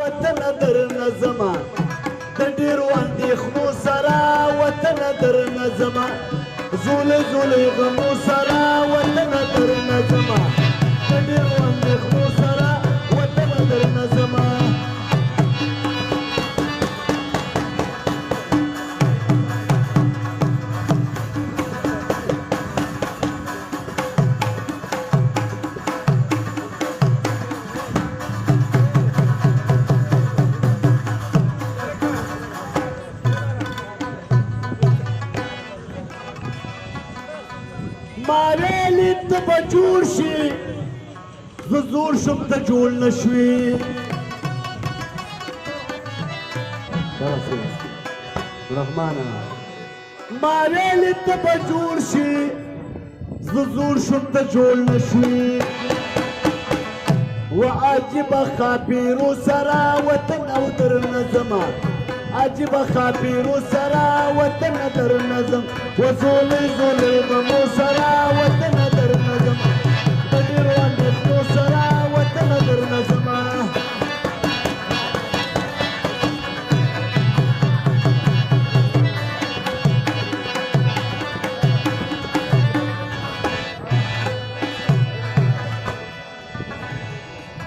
وطن درنه ځمه د ډېرو اندېښنو سره وطن درنه ځمه زولې زولې غمو سره وطن درنه ځمه د ډېرو اندېښنو سره وطن درنه ځمه ماویلی ته به جوړ شي زه زوړ شم ته جوړ نه شوې ماویلی ته به جوړ شي زه زوړ شم ته جوړ نه شوې و عجیبه خاپیرو سره وطن او درنه ځمه عجیبه خاپیرو سره وطن درنه ځم و زولې زولې غمو سره وطن درنه ځم د ډېرو اندېښنو سره وطن درنه ځمه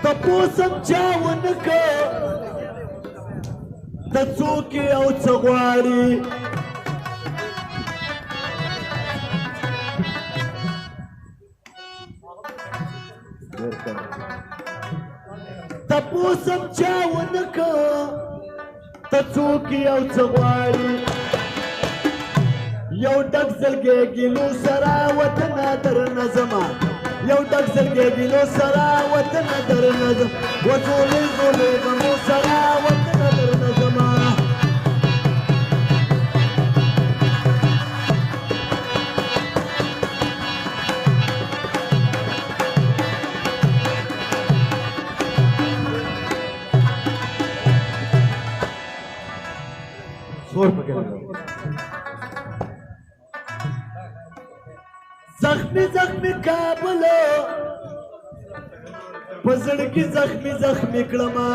تپوس هم چا ونه که ته څوک یې او څه غواړي تپوس هم چا ونه که ته څوک یې او څه غواړي یو ډک زړګی ګیلو سره وطن درنه ځمه یو ډک زړګی ګیلو سره وطن درنه ځم و زولې زولې غمو سره وطن درنه ځمه زخمی زخمی کابلو په زړه کې زخمی زخمی کړمه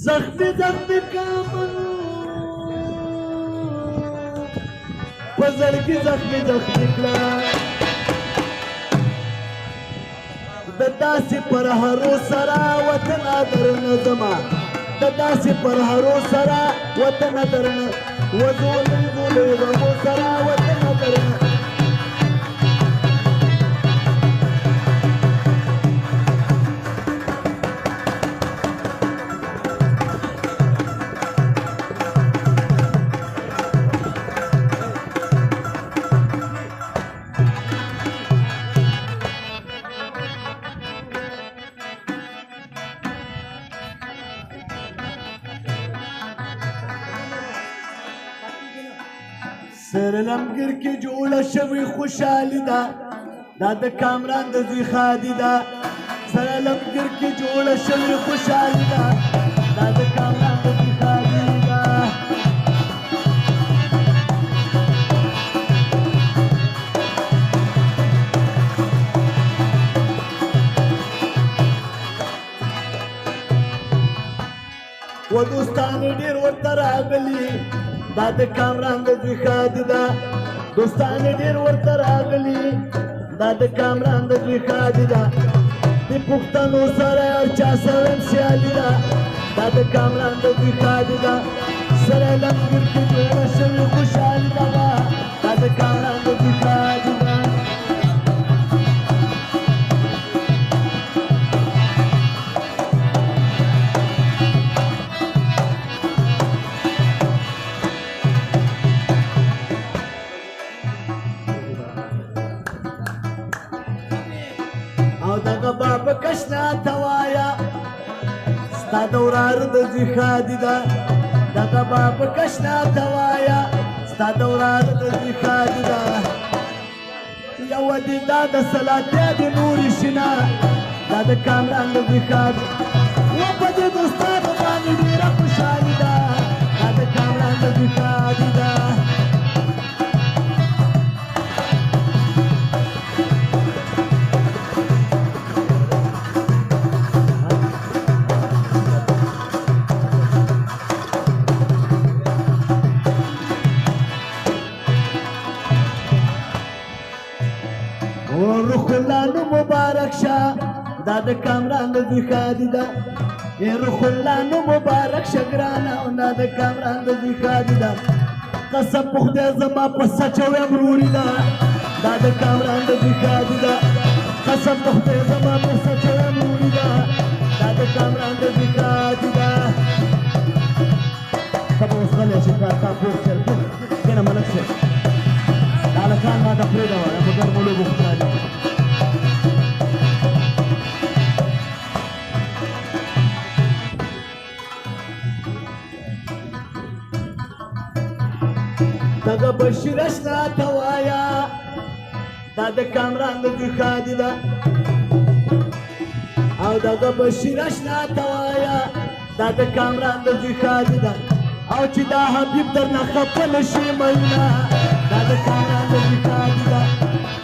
زخمی زخمی کابلو په زړه کې زخمی زخمی کړمه د داسې پرهرو سره وطن درنه ځمه د داسې پرهرو سره وطن درنه و زولې زولې غمو سره وطن درنه عالمگیر کې جوړه شوې خوشحالي ده دا د کامران د زوی خادي ده سره عالمگیر کې جوړه شوې خوشحالي ده دا د کامران د زوی خادي ده و دوستان ډېر ورته راغلي دا د کامران د زوی خادي ده دوستان ډېر ورته راغلي دا د کامران د زوی خادي ده د پښتنو سره هر چا سره سیالي ده دا د کامران د زوی خادي ده سره عالمگیر کې جوړه شوې خوشحالي ده دا د کامران د زوی خادي ده بابا کشنا توایا ستا دورار د زوی خادي ده دغه بابا کشنا توایا ستا دورار د زوی خادي ده یو دې دا د صلاتیا د نورې شنه دا د کامران د زوی خادي و په دې دوستانو باندې ډېره خوشحالي ده دا د کامران د زوی خادي ده روح الله نو مبارک شه دا د کامران د دوی ښادي ده روح الله نو مبارک شه ګرانه دا د کامران د دوی ښادي ده قسم په خدای زما په سچ ویم وروړي ده دا د کامران د دوی ښادي ده قسم په خدای زما په سچ ویم وروړي ده دا د کامران د دوی ښادي ده ته به اوس غلی شې کار تا پور چل کېنه ملک صاحب دا هلکان ما ته پرېږده وه په ګرمو لوبو خدای ده دغه بشیر اشنا ته وایه دا د کامران د دوی ښادي ده او دغه بشیر اشنا ته وایه دا د کامران د دوی ښادي ده او چې دا حبیب درنه خفه نه شي میینه دا د کامران د دوی ښادي ده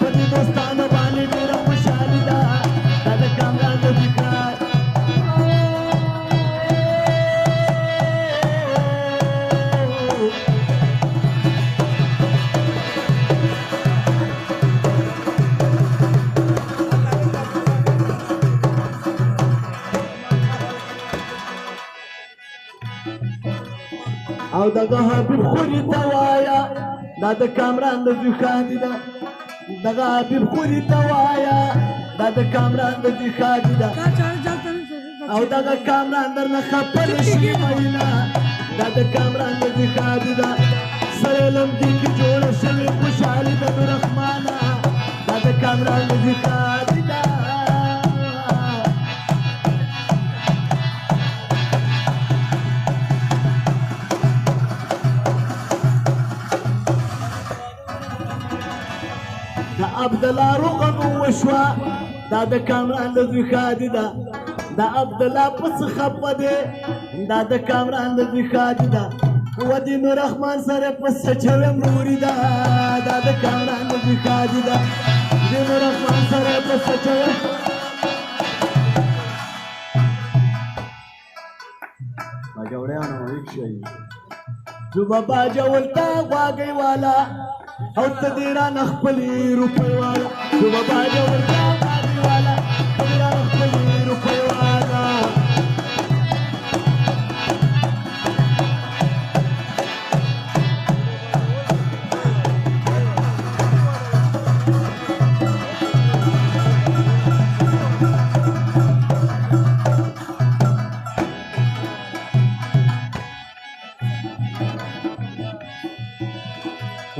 په دې دوستانو باندې ډېره خوشحالي ده دا د کامران د دوی ښادي او دغه حبیب خوري ته وایه دا د کامران د دوی ښادي ده دغه حبیب خوري ته وایه دا د کامران د دوی ښادي ده او دغه کامران درنه خفه نه شي میینه دا د کامران د دوی ښادي ده سره لمدې کې جوړه شوې خوشحالي ده نو رحمانه دا د کامران د دوی ښادي ده د عبدالله رغم وشوه دا د کامران د دوی ښادي ده د عبدالله پس خفه دی دا د کامران د دوی ښادي ده ودې نور رحمان سره پس چویم نوري ده دا د کامران د دوی ښادي ده د نور رحمان سره پس چویم باجوړیانو ویښ شئ جو بابا جولتا غواګۍ والا او ته دې رانه خپلې روپۍ والا جو بابا جولتا غواګۍ والا ته دې رانه خپلې روپۍ والا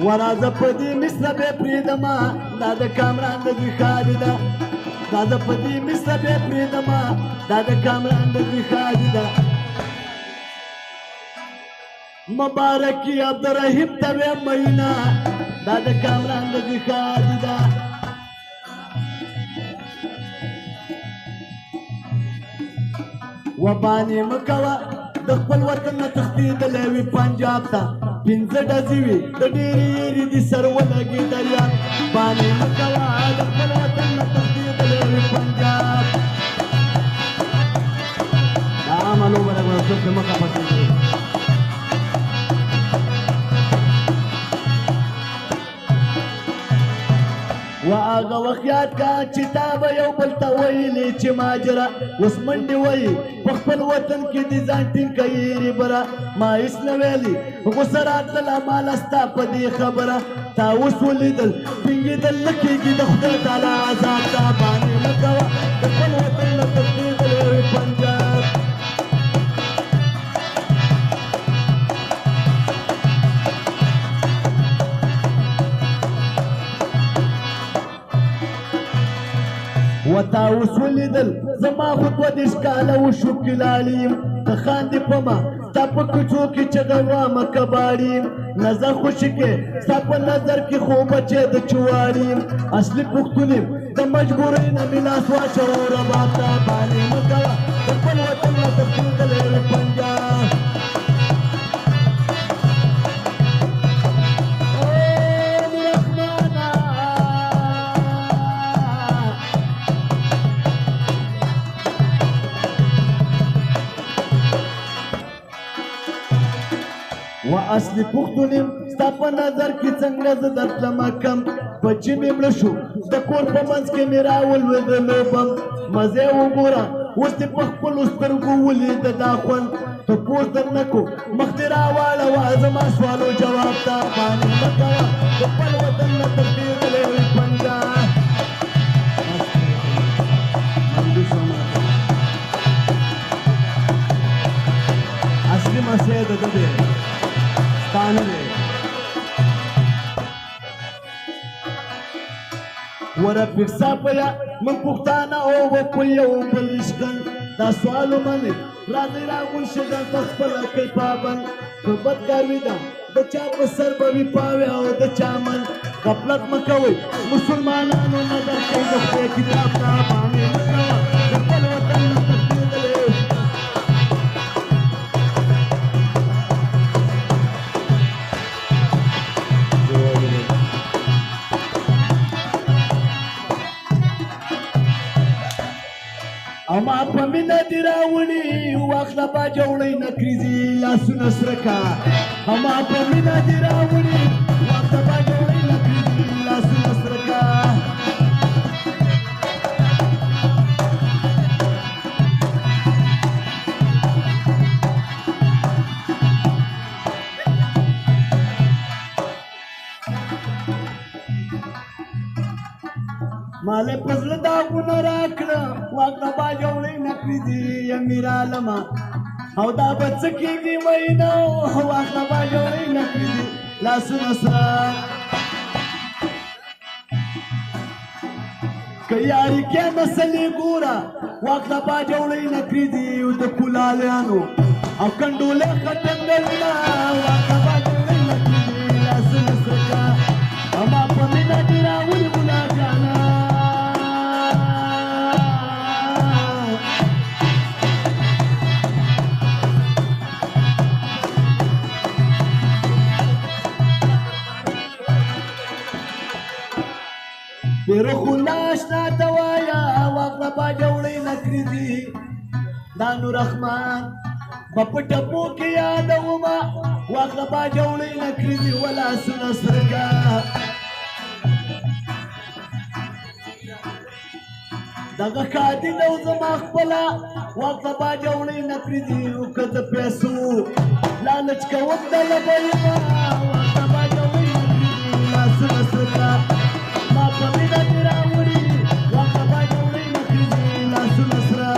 ورازه په دې مصره به پرېږدمه دا د کامران د دوی ښادي ده رازه په دې مصره به پرېږدمه دا د کامران د دوی ښادي ده مبارکي عبدالرحیم ته ویم میینه دا د کامران د دوی ښادي ده وبانې مه کوه د خپل وطن نه تښتېدلی وي پنجاب ته پنځه ډزې وي د ډېرې یېرې دي سر ولګي دریاب بانې مه کوه د خپل وطن نه تښتېدلی وي پنجاب دا عامه لوبه ده ګوره څوک دې مه خفه کېږي و هغه وخت یاد کا چې تا به یو بل ته ویلې چې ماجره اوس منډې وایي په خپل وطن کې دې ځان ټینګ کوي ریبره ما هېڅ نه ویلي غوسه راتلله ماله ستا په دې خبره تا اوس ولیدل ټینګېدل نه کېږي د خدای تعالی عذاب ته بانې مه کوه د خپل وطن نه تښتېدلی وي پنجاب وتا اوس ولیدل زما خو دوه دېرش کاله وشو کلاړي یم ته خاندې په ما ستا په کوڅو کې چغه وامه کباړي یم نظر خوشي کې ستا په نظر کې خو بچی د چواړي یم اصلي پښتون یم د مجبورۍ نه مې لاس واچوه رباب ته بانې مه کوه د خپل وطن نه تښتېدلی وي پنجاب و اصلي پښتون یم ستا په نظر کې څنګه زه درتلمه کم بچې مې مړه شو د کور په منځ کې مې راولوېدلو بم مزې وګوره اوس دې په خپلو سترګو ولیده دا خوند تپوس درنه کو مخ دې راواړوه زما سوالو جواب ته باندې مه کوه د خپل وطن نه تښتېدلی وي پنجه اصلي مسئله د ده دی ستا نه دی وره پیرساپیا من پښتانه او په یو بل عشقن دا سوال ومنې راځئ راغون شګن په خپله کوي پابند که بد کار وي دا د چا په سر به وي پاوې او د چا من غفلت مه کوئ مسلمانانو نظر کوي د خدای کتاب ته باندې مه کوه د خپل وطن نه تښتېدلی اما په مینه دې راوړي واخله باجوړی نکریزي لاسونه سره کا اما په مینه دې راوړي واخله باجوړی نکریزي لاسونه سره کا مالې په زړه داغونه راکړه واخله باجوړی نکریزي امیر عالمه او دا به څه کېږي وینا واخله باجوړی نکریزي لاسونه سره که یاري کې مسلې ګوره واخله باجوړی نکریزي د کلالیانو او کنډولې خټنګلونه واخله باجوړی نکریزي لاسونه سره اما په مینه دې راولي ګناهګانه ډېرو خو ناشنا ته وایه واخله باجوړی نکریزي دا نور رحمان به په ټپو کې یادومه واخله باجوړی نکریزي ولاسونه سره کا دغه ښادي نه و زما خپله واخله باجوړی نکریزي که د پیسو لالچ کوم دله به یمه واخله باجوړی نکریزي لاسونه سره کا ما په مینه دې راوړي واخله باجوړی نکریزي لاسونه سره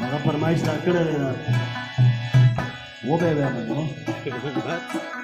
هغه فرمایش را کړی دی و به یې